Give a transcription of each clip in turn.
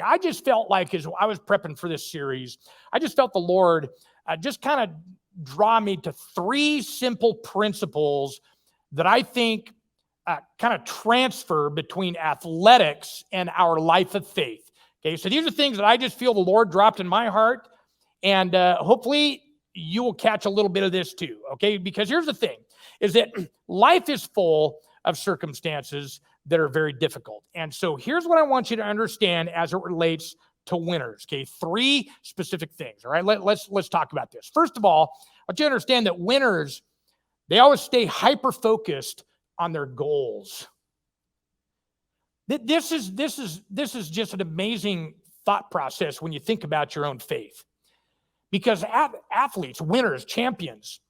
I just felt like as I was prepping for this series, I just felt the Lord just kind of draw me to three simple principles that I think kind of transfer between athletics and our life of faith. Okay, so these are things that I just feel the Lord dropped in my heart, and hopefully you will catch a little bit of this too, okay? Because here's the thing, is that life is full of circumstances that are very difficult. And so here's what I want you to understand as it relates to winners, okay? Three specific things, all right? Let's talk about this. First of all, I want you to understand that winners, they always stay hyper-focused on their goals. This is just an amazing thought process when you think about your own faith. Because athletes, winners, champions,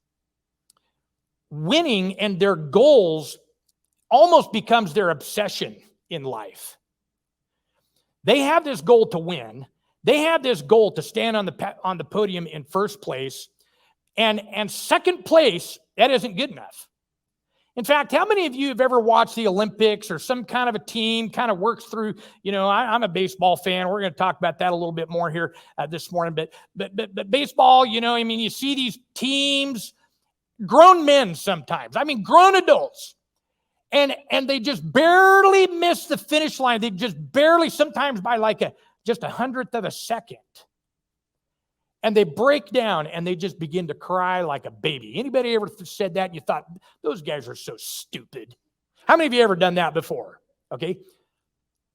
winning and their goals almost becomes their obsession in life. They have this goal to win. They have this goal to stand on the podium in first place. And second place, that isn't good enough. In fact, how many of you have ever watched the Olympics or some kind of a team kind of works through, I'm a baseball fan. We're going to talk about that a little bit more here this morning. But baseball, you see these teams, grown men sometimes, grown adults, and they just barely miss the finish line. They just barely, sometimes by just 100th of a second. And they break down and they just begin to cry like a baby. Anybody ever said that and you thought, those guys are so stupid? How many of you ever done that before? Okay.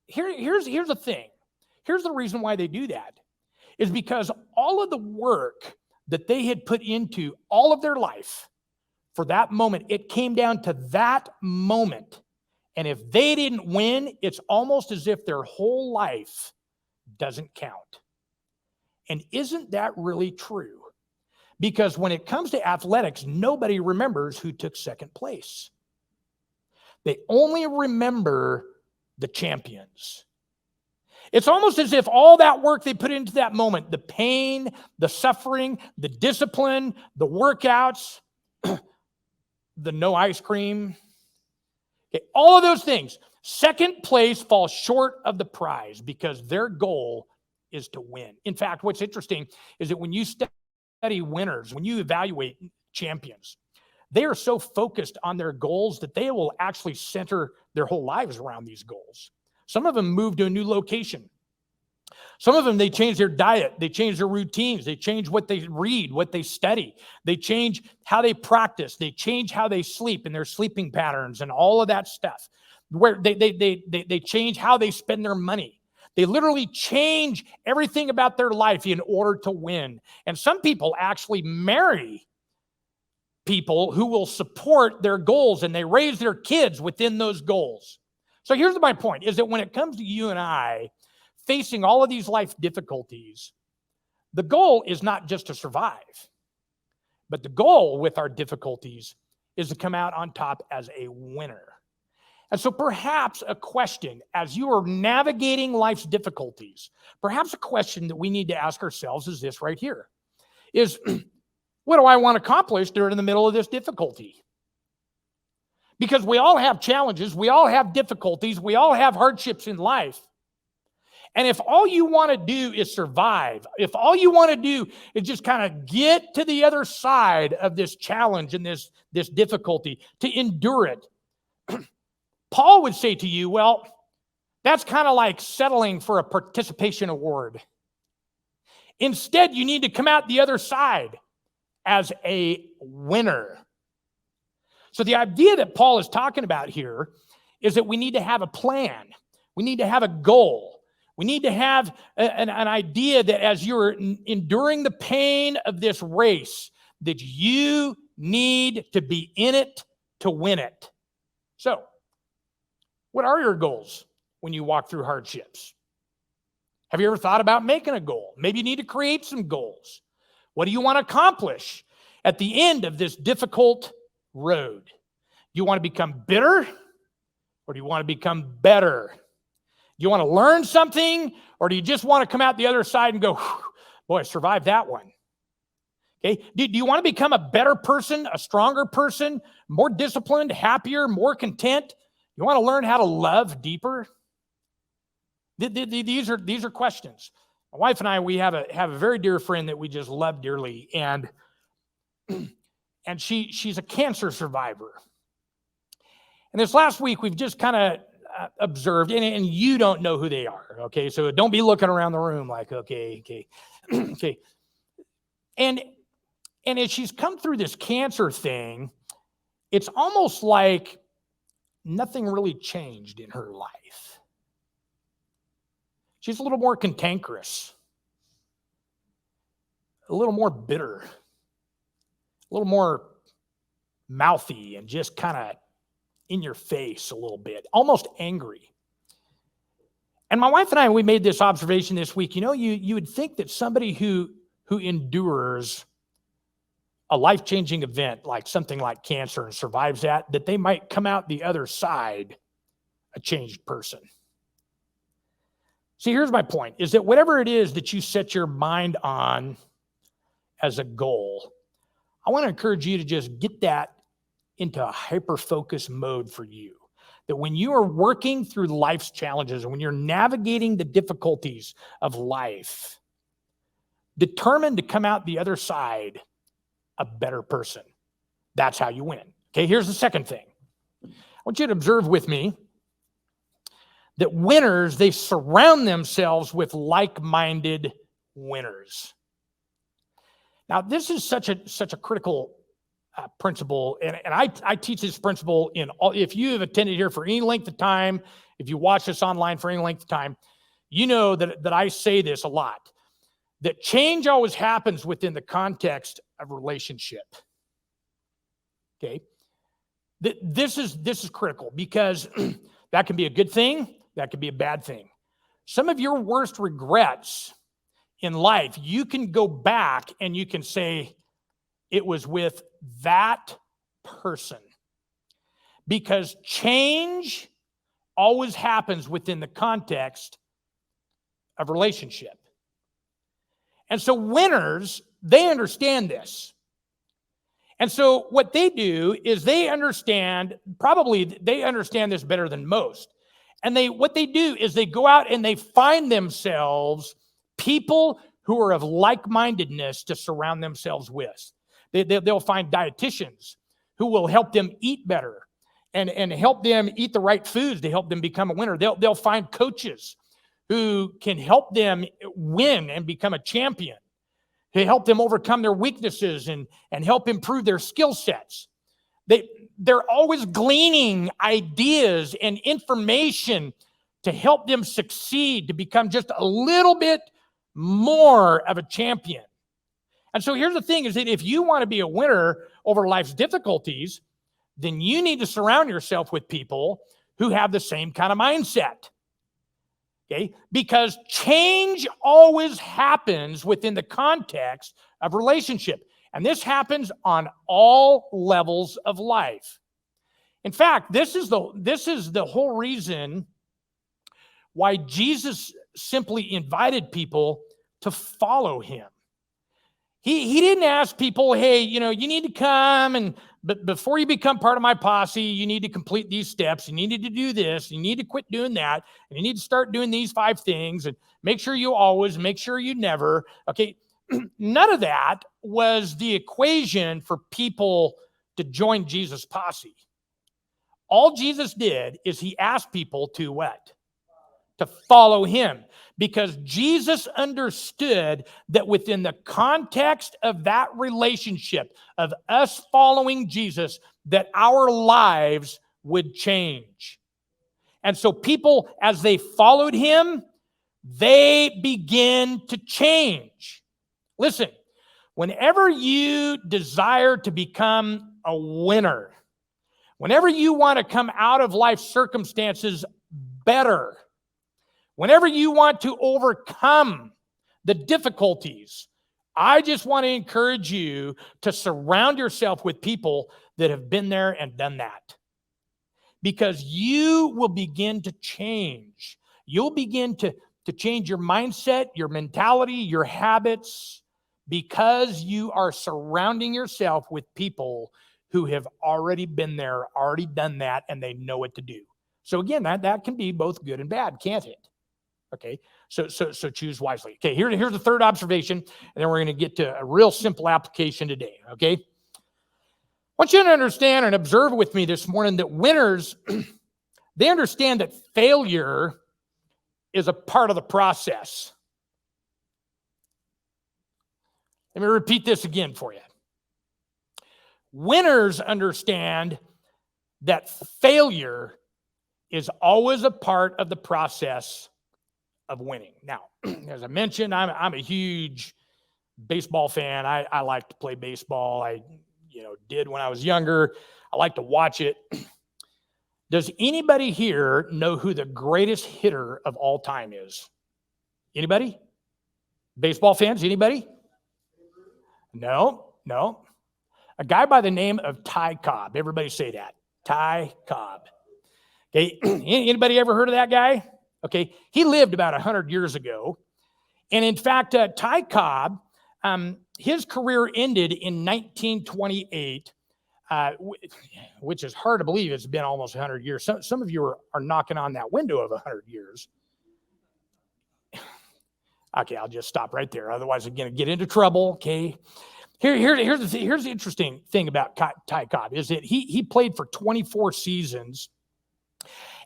Here's the thing. Here's the reason why they do that is because all of the work that they had put into all of their life for that moment, it came down to that moment. And if they didn't win, it's almost as if their whole life doesn't count. And isn't that really true? Because when it comes to athletics, nobody remembers who took second place. They only remember the champions. It's almost as if all that work they put into that moment, the pain, the suffering, the discipline, the workouts, the no ice cream, okay, all of those things, second place falls short of the prize because their goal is to win. In fact, what's interesting is that when you study winners, when you evaluate champions, they are so focused on their goals that they will actually center their whole lives around these goals. Some of them move to a new location. Some of them, they change their diet. They change their routines. They change what they read, what they study. They change how they practice. They change how they sleep and their sleeping patterns and all of that stuff. Where they change how they spend their money. They literally change everything about their life in order to win. And some people actually marry people who will support their goals, and they raise their kids within those goals. So here's my point, is that when it comes to you and I facing all of these life difficulties, the goal is not just to survive, but the goal with our difficulties is to come out on top as a winner. And so perhaps a question, as you are navigating life's difficulties, perhaps a question that we need to ask ourselves is this right here, is what do I want to accomplish during the middle of this difficulty? Because we all have challenges, we all have difficulties, we all have hardships in life. And if all you want to do is survive, if all you want to do is just kind of get to the other side of this challenge and this difficulty, to endure it, Paul would say to you, well, that's kind of like settling for a participation award. Instead, you need to come out the other side as a winner. So the idea that Paul is talking about here is that we need to have a plan. We need to have a goal. We need to have an idea that as you're enduring the pain of this race, that you need to be in it to win it. So, what are your goals when you walk through hardships? Have you ever thought about making a goal? Maybe you need to create some goals. What do you want to accomplish at the end of this difficult road? Do you want to become bitter, or do you want to become better? Do you want to learn something, or do you just want to come out the other side and go, boy, I survived that one? Okay. Do you want to become a better person, a stronger person, more disciplined, happier, more content? You want to learn how to love deeper? These are questions. My wife and I, we have a very dear friend that we just love dearly, and she's a cancer survivor. And this last week, we've just kind of observed, and you don't know who they are, okay? So don't be looking around the room like, okay. Okay. And as she's come through this cancer thing, it's almost like nothing really changed in her life. She's a little more cantankerous, a little more bitter, a little more mouthy, and just kind of in your face a little bit, almost angry. And my wife and I, we made this observation this week. You would think that somebody who endures a life-changing event like something like cancer and survives that they might come out the other side a changed person. See, here's my point, is that whatever it is that you set your mind on as a goal, I want to encourage you to just get that into a hyper-focus mode for you. That when you are working through life's challenges and when you're navigating the difficulties of life, determined to come out the other side a better person. That's how you win. Okay, here's the second thing. I want you to observe with me that winners, they surround themselves with like-minded winners. Now, this is such a critical principle, and I teach this principle in all. If you have attended here for any length of time, if you watch this online for any length of time, you know that I say this a lot. That change always happens within the context of relationship. Okay, this is critical because that can be a good thing, that can be a bad thing. Some of your worst regrets in life, you can go back and you can say it was with that person, because change always happens within the context of relationship. And so winners, they understand this. And so what they do is they understand this better than most. And what they do is they go out and they find themselves people who are of like-mindedness to surround themselves with. They'll find dietitians who will help them eat better and help them eat the right foods to help them become a winner. They'll find coaches who can help them win and become a champion, to help them overcome their weaknesses and help improve their skill sets. They're always gleaning ideas and information to help them succeed, to become just a little bit more of a champion. And so here's the thing, is that if you want to be a winner over life's difficulties, then you need to surround yourself with people who have the same kind of mindset. Okay? Because change always happens within the context of relationship. And this happens on all levels of life. In fact, this is the whole reason why Jesus simply invited people to follow him. He didn't ask people, hey, you need to come, but before you become part of my posse, you need to complete these steps. You needed to do this. You need to quit doing that. And you need to start doing these 5 things, and make sure you always, make sure you never. Okay, none of that was the equation for people to join Jesus' posse. All Jesus did is he asked people to what? To follow him. Because Jesus understood that within the context of that relationship, of us following Jesus, that our lives would change. And so people, as they followed him, they begin to change. Listen, whenever you desire to become a winner, whenever you want to come out of life circumstances better, whenever you want to overcome the difficulties, I just want to encourage you to surround yourself with people that have been there and done that. Because you will begin to change. You'll begin to change your mindset, your mentality, your habits, because you are surrounding yourself with people who have already been there, already done that, and they know what to do. So again, that can be both good and bad, can't it? Okay, so choose wisely. Okay, here's the third observation, and then we're going to get to a real simple application today. Okay, I want you to understand and observe with me this morning that winners, they understand that failure is a part of the process. Let me repeat this again for you. Winners understand that failure is always a part of the process of winning. Now, as I mentioned, I'm a huge baseball fan. I like to play baseball. I did when I was younger. I like to watch it. Does anybody here know who the greatest hitter of all time is? Anybody? Baseball fans, anybody? No. A guy by the name of Ty Cobb. Everybody say that. Ty Cobb. Okay, anybody ever heard of that guy? Okay, he lived about 100 years ago. And in fact, Ty Cobb, his career ended in 1928, which is hard to believe. It's been almost 100 years. Some of you are knocking on that window of 100 years. Okay, I'll just stop right there. Otherwise, I'm going to get into trouble, okay? Here's the interesting thing about Ty Cobb is that he played for 24 seasons,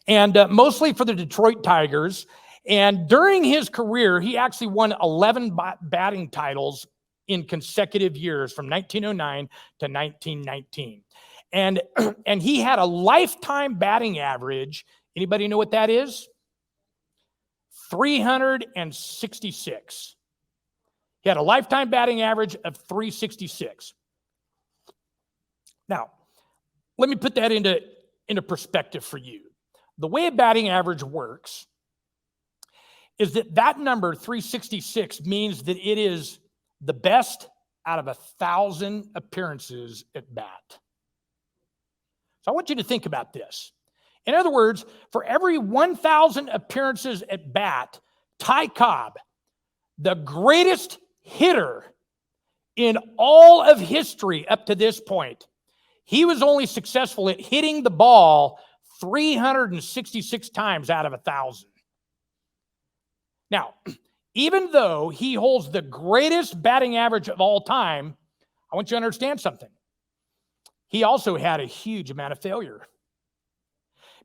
and mostly for the Detroit Tigers. And during his career, he actually won 11 batting titles in consecutive years from 1909 to 1919. And he had a lifetime batting average. Anybody know what that is? 366. He had a lifetime batting average of 366. Now, let me put that into perspective for you. The way a batting average works is that number 366 means that it is the best out of 1,000 appearances at bat. So I want you to think about this. In other words, for every 1,000 appearances at bat, Ty Cobb, the greatest hitter in all of history up to this point, he was only successful at hitting the ball 366 times out of 1,000. Now, even though he holds the greatest batting average of all time, I want you to understand something. He also had a huge amount of failure.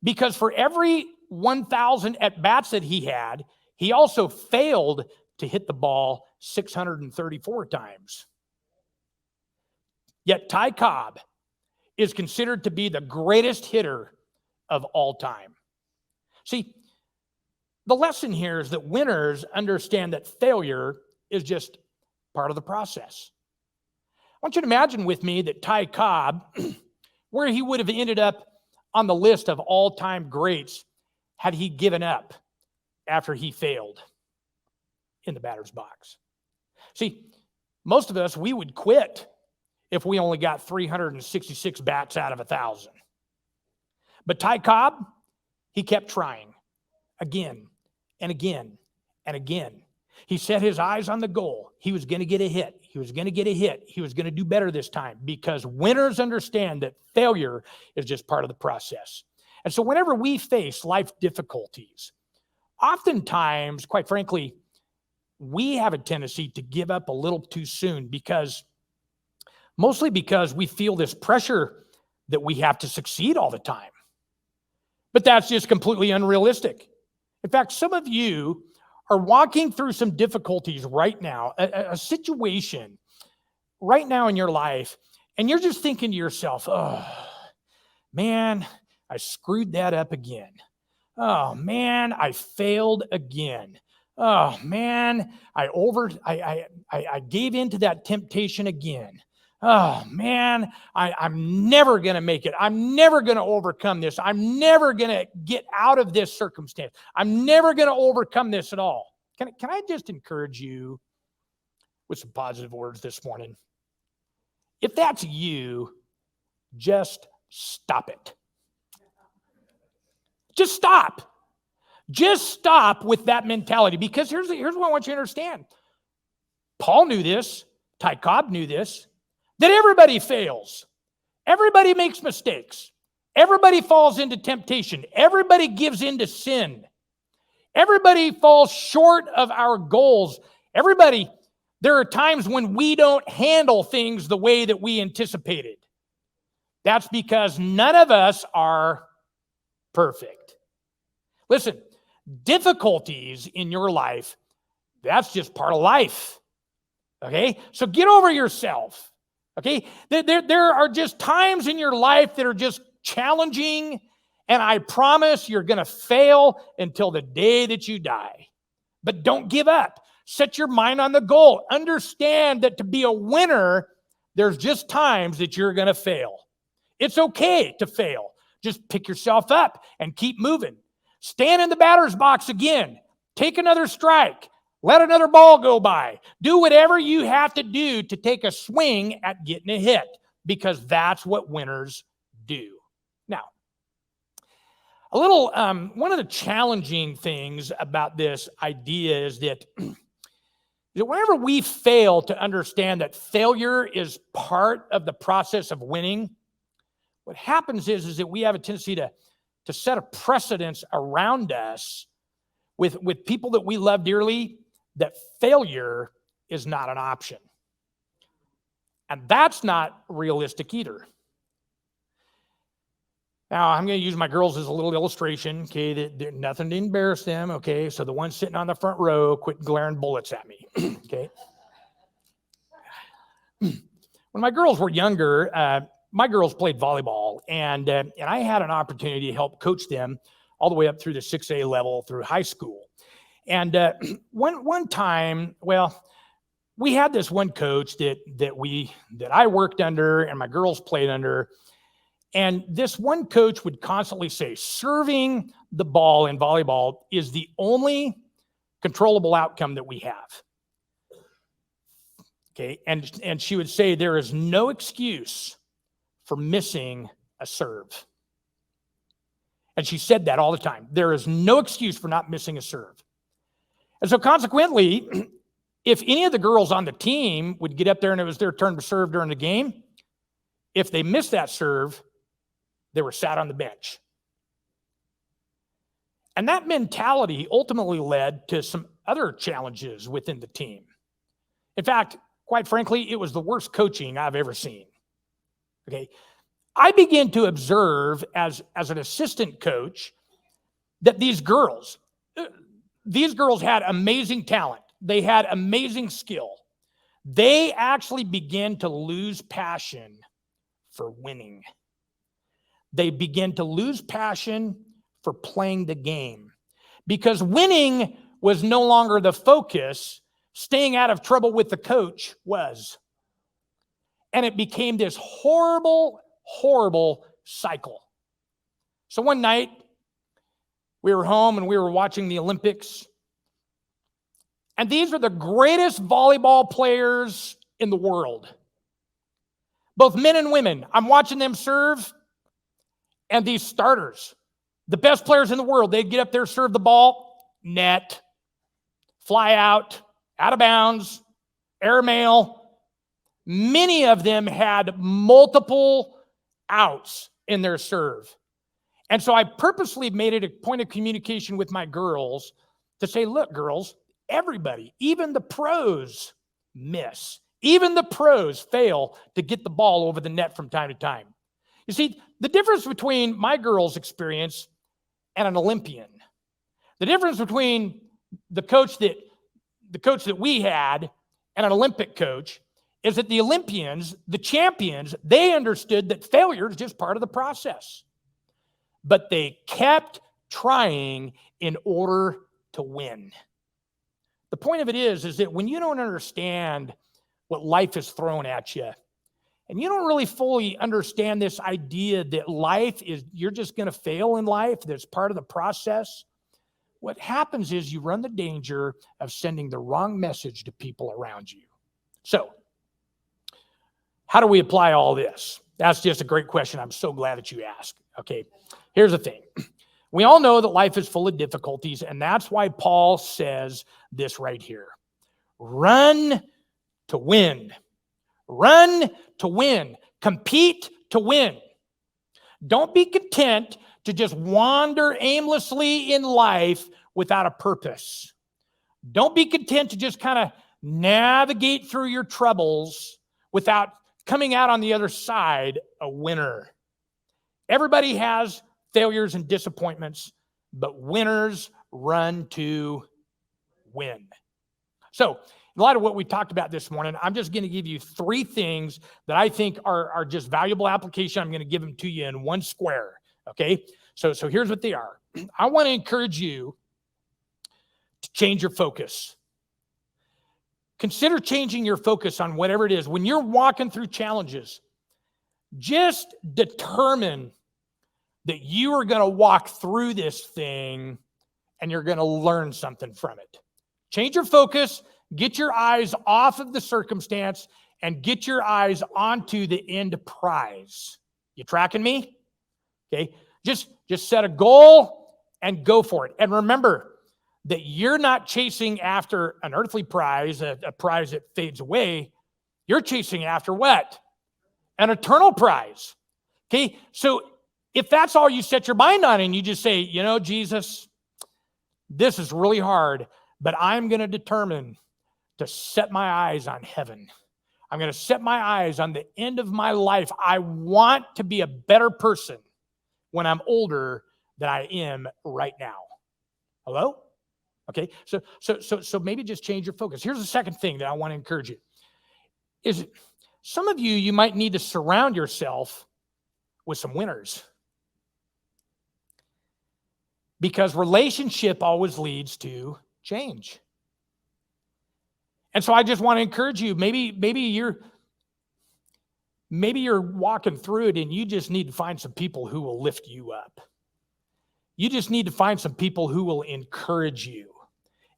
Because for every 1,000 at-bats that he had, he also failed to hit the ball 634 times. Yet Ty Cobb is considered to be the greatest hitter of all time. See, the lesson here is that winners understand that failure is just part of the process. I want you to imagine with me that Ty Cobb, where he would have ended up on the list of all-time greats had he given up after he failed in the batter's box. See, most of us, we would quit if we only got 366 bats out of 1,000. But Ty Cobb, he kept trying again and again and again. He set his eyes on the goal. He was going to get a hit. He was going to get a hit. He was going to do better this time because winners understand that failure is just part of the process. And so whenever we face life difficulties, oftentimes, quite frankly, we have a tendency to give up a little too soon mostly because we feel this pressure that we have to succeed all the time. But that's just completely unrealistic. In fact, some of you are walking through some difficulties right now, a situation right now in your life, and you're just thinking to yourself, oh, man, I screwed that up again. Oh, man, I failed again. Oh, man, I gave in to that temptation again. Oh, man, I'm never going to make it. I'm never going to overcome this. I'm never going to get out of this circumstance. I'm never going to overcome this at all. Can I just encourage you with some positive words this morning? If that's you, just stop it. Just stop. Just stop with that mentality, because here's what I want you to understand. Paul knew this. Ty Cobb knew this. That everybody fails. Everybody makes mistakes. Everybody falls into temptation. Everybody gives into sin. Everybody falls short of our goals. There are times when we don't handle things the way that we anticipated. That's because none of us are perfect. Listen, difficulties in your life, that's just part of life. Okay? So get over yourself. Okay? There are just times in your life that are just challenging, and I promise you're going to fail until the day that you die. But don't give up. Set your mind on the goal. Understand that to be a winner, there's just times that you're going to fail. It's okay to fail. Just pick yourself up and keep moving. Stand in the batter's box again. Take another strike. Let another ball go by. Do whatever you have to do to take a swing at getting a hit, because that's what winners do. Now, one of the challenging things about this idea is that whenever we fail to understand that failure is part of the process of winning, what happens is that we have a tendency to set a precedence around us with people that we love dearly, that failure is not an option. And that's not realistic either. Now, I'm going to use my girls as a little illustration, okay? There's nothing to embarrass them, okay? So the one sitting on the front row, quit glaring bullets at me, okay? When my girls were younger, my girls played volleyball, and I had an opportunity to help coach them all the way up through the 6A level through high school. And one time, we had this one coach that I worked under and my girls played under. And this one coach would constantly say, serving the ball in volleyball is the only controllable outcome that we have. Okay, and she would say there is no excuse for missing a serve. And she said that all the time. There is no excuse for not missing a serve. And so consequently, if any of the girls on the team would get up there and it was their turn to serve during the game, if they missed that serve, they were sat on the bench. And that mentality ultimately led to some other challenges within the team. In fact, quite frankly, it was the worst coaching I've ever seen. Okay, I began to observe as an assistant coach that these girls had amazing talent. They had amazing skill. They actually began to lose passion for winning. They began to lose passion for playing the game because winning was no longer the focus. Staying out of trouble with the coach was. And it became this horrible, horrible cycle. So one night, we were home and we were watching the Olympics. And these are the greatest volleyball players in the world. Both men and women. I'm watching them serve. And these starters, the best players in the world, they'd get up there, serve the ball, net, fly out of bounds, airmail. Many of them had multiple outs in their serve. And so I purposely made it a point of communication with my girls to say, look, girls, everybody, even the pros miss. Even the pros fail to get the ball over the net from time to time. You see, the difference between my girls' experience and an Olympian, the difference between the coach that we had and an Olympic coach is that the Olympians, the champions, they understood that failure is just part of the process. But they kept trying in order to win. The point of it is that when you don't understand what life is thrown at you, and you don't really fully understand this idea that life is, you're just going to fail in life, that's part of the process, what happens is you run the danger of sending the wrong message to people around you. So, how do we apply all this? That's just a great question. I'm so glad that you asked. Okay, here's the thing. We all know that life is full of difficulties, and that's why Paul says this right here. Run to win. Run to win. Compete to win. Don't be content to just wander aimlessly in life without a purpose. Don't be content to just kind of navigate through your troubles without coming out on the other side a winner. Everybody has failures and disappointments, but winners run to win. So, in light of what we talked about this morning, I'm just going to give you 3 things that I think are just valuable application. I'm going to give them to you in one square, okay? So here's what they are. I want to encourage you to change your focus. Consider changing your focus on whatever it is. When you're walking through challenges, just determine that you are going to walk through this thing and you're going to learn something from it. Change your focus, get your eyes off of the circumstance, and get your eyes onto the end prize. You tracking me? Okay. Just set a goal and go for it. And remember that you're not chasing after an earthly prize, a prize that fades away. You're chasing after what? An eternal prize. Okay. So if that's all you set your mind on and you just say, Jesus, this is really hard, but I'm going to determine to set my eyes on heaven. I'm going to set my eyes on the end of my life. I want to be a better person when I'm older than I am right now. Hello? Okay. So maybe just change your focus. Here's the second thing that I want to encourage you. Is some of you might need to surround yourself with some winners. Because relationship always leads to change. And so I just want to encourage you, maybe you're walking through it and you just need to find some people who will lift you up. You just need to find some people who will encourage you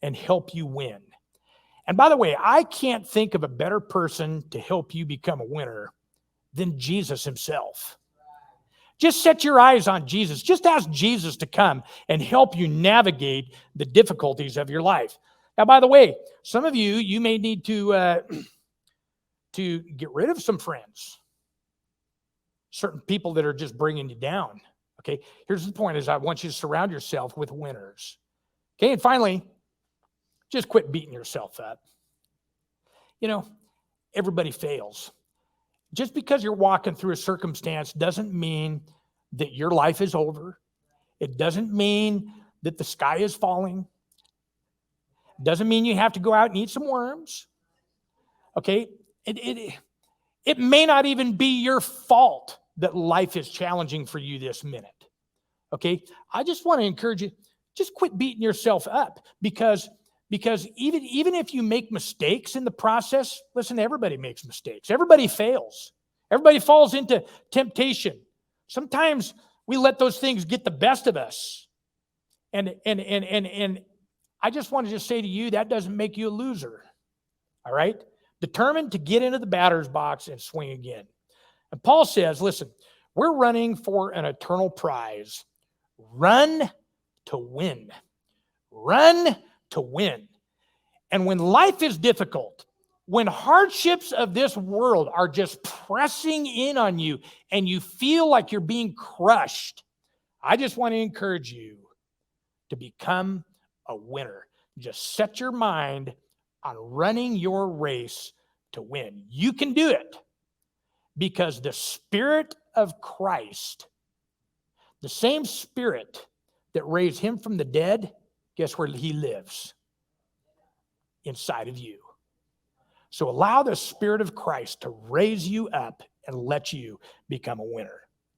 and help you win. And by the way, I can't think of a better person to help you become a winner than Jesus himself. Just set your eyes on Jesus. Just ask Jesus to come and help you navigate the difficulties of your life. Now, by the way, some of you may need to get rid of some friends, certain people that are just bringing you down. Okay, here's the point: is I want you to surround yourself with winners. Okay, and finally, just quit beating yourself up. Everybody fails. Just because you're walking through a circumstance doesn't mean that your life is over. It doesn't mean that the sky is falling. It doesn't mean you have to go out and eat some worms. Okay? It may not even be your fault that life is challenging for you this minute. Okay? I just want to encourage you, just quit beating yourself up because even if you make mistakes in the process, listen, everybody makes mistakes. Everybody fails. Everybody falls into temptation. Sometimes we let those things get the best of us. And I just want to just say to you, that doesn't make you a loser. All right? Determined to get into the batter's box and swing again. And Paul says, listen, we're running for an eternal prize. Run to win. Run to win. And when life is difficult, when hardships of this world are just pressing in on you and you feel like you're being crushed, I just want to encourage you to become a winner. Just set your mind on running your race to win. You can do it because the Spirit of Christ, the same Spirit that raised him from the dead, guess where he lives? Inside of you. So allow the Spirit of Christ to raise you up and let you become a winner.